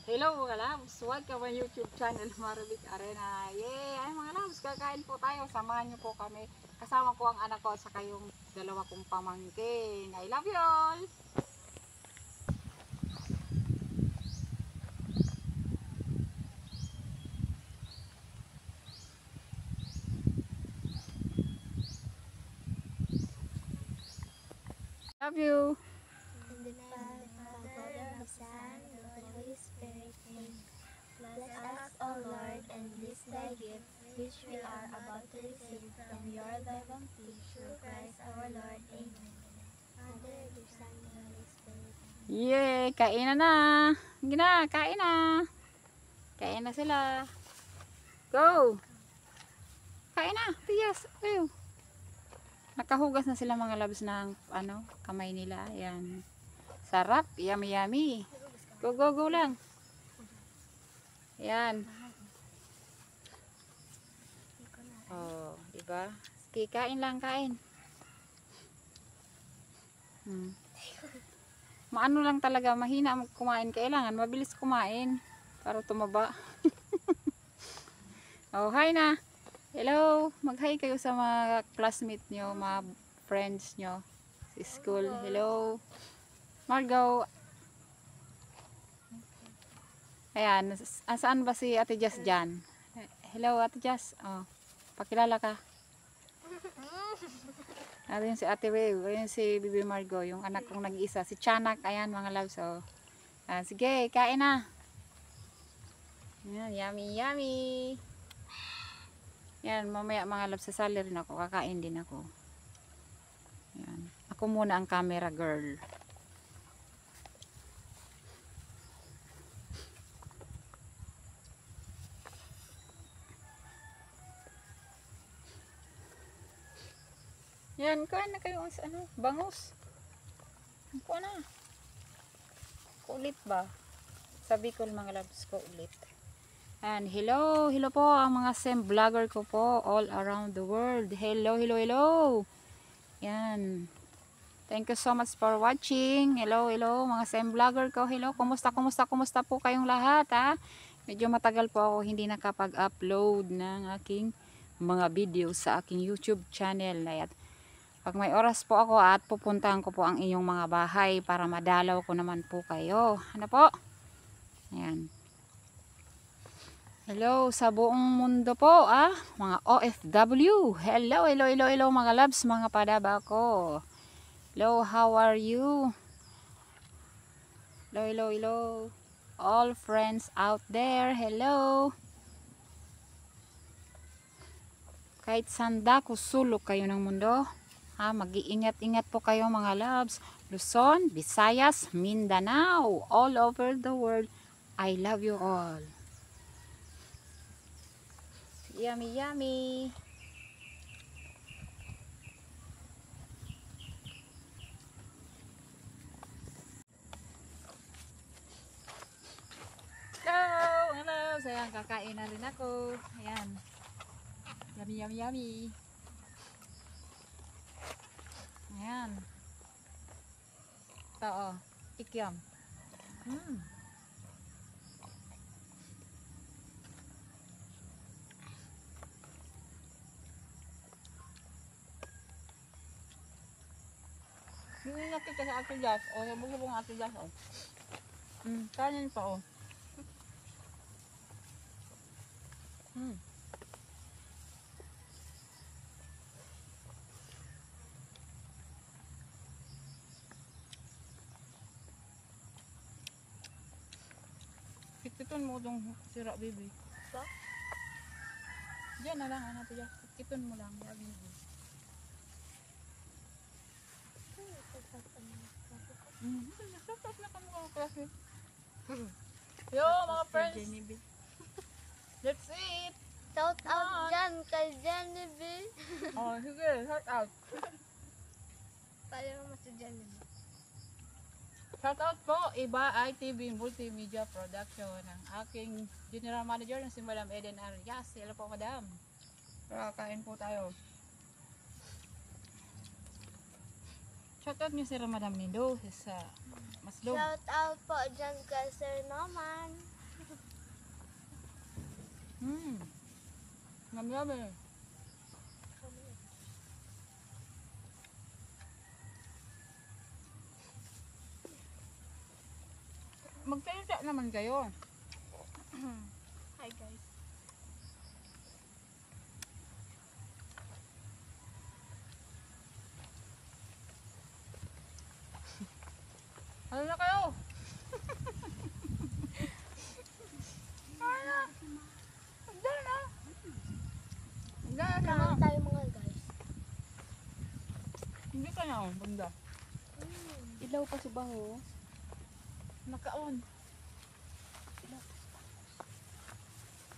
Hello mga labs, welcome to my YouTube channel Marvic Arena. Yay! Ay mga labs, kakain po tayo. Samahan niyo po kami. Kasama ko ang anak ko sa kayong dalawa kong pamangkin. I love you all! Love you! In the name of the Father, of the Son, and of the Holy Spirit. Amen. Bless us, O Lord, and this thy gift, which we are about to receive from your thy bounty, through Christ our Lord. Amen. Father, the Son, and the Holy Spirit. Yay! Kain na! Gina, kain na! Kain na sila! Go! Kain na! Tiyas! Ayaw! Nakahugas na sila mga labs ng kamay nila. Ayan. Sarap! Yummy yummy! Go go go lang! Ayan. Oh, diba? Sige, kain lang, kain. Maano lang talaga, mahina kumain. Kailangan mabilis kumain para tumaba. Oh, hi na. Hello. Mag-hi kayo sa mga classmate nyo, mga friends nyo sa school. Hello. Margo. Ayan, saan ba si Ate Jess dyan? Hello, Ate Jess. Oh, pakilala ka. Ayan si Ate Wave, ayan si Bibi Margo, yung anak kong nag-iisa, si Chanak, ayan mga loves. So, sige, kain na. Ayan, yummy, yummy. Yan, mamaya mga loves, sasali rin ako, kakain din ako. Ayan. Ako muna ang camera girl. Yan, kain na kayo sa bangus. Kuha na. Kulit ba? Sabi ko mga loves ko ulit. And hello po ang mga SEM vlogger ko po all around the world. Hello. Yan. Thank you so much for watching. Hello mga SEM vlogger ko. Hello, kumusta po kayong lahat ha? Medyo matagal po ako hindi nakapag-upload ng aking mga video sa aking YouTube channel. At pag may oras po ako at pupuntahan ko po ang inyong mga bahay para madalaw ko naman po kayo. Ano po? Ayan. Hello sa buong mundo po, mga OFW. Hello mga loves, mga padaba ko. Hello, how are you? Hello. All friends out there, hello. Kahit sanda sulok kayo ng mundo, mag-iingat-ingat po kayo mga loves. Luzon, Visayas, Mindanao, all over the world. I love you all. Yummy. Hello. Ayan, kakain na rin ako. Ayan. Yummy. Ayan. Ito, ikyam. Yung nakita sa Ate Jazz, sabog-sabog ang Ate Jazz, kanin pa, Kikiton mo itong sira, baby. Ba? Diyan na lang, Ate Jazz. Kikiton mo lang, baby. Nasapap na kami mga klase. Yo, mga friends. Let's eat. Shout out dyan kay Genevieve. Sige, shout out. Pala naman si Genevieve. Shout out po, Iba ITV Multimedia Production. Ang aking general manager ng si Madam Eden Arias. Hello po, Madam. Kain po tayo. Shout out niyo si Madam Nindo sa Masdog. Shout out po dyan kay Sir Norman. Yummy. Magsalita naman kayo. Hi guys. Ano na kayo? Ano? Hagdan na. Hagdan na. Kain tayo mga guys. Hindi ka na. Banda. Ilaw pa si bango. Naka-on.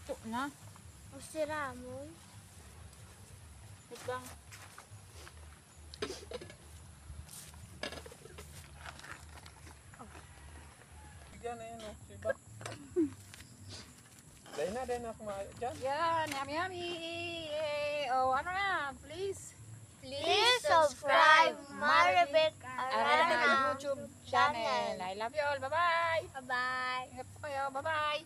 Ito na. O si Ramon. Wait lang. Bigyan na yun, diba? Dahil na kumain dyan. Yan. Yummy, yummy. Oh, ano na? Please. Please subscribe Maribek Arana Arana YouTube channel. I love you all. Bye-bye. Bye-bye. Ingat po kayo. Bye-bye.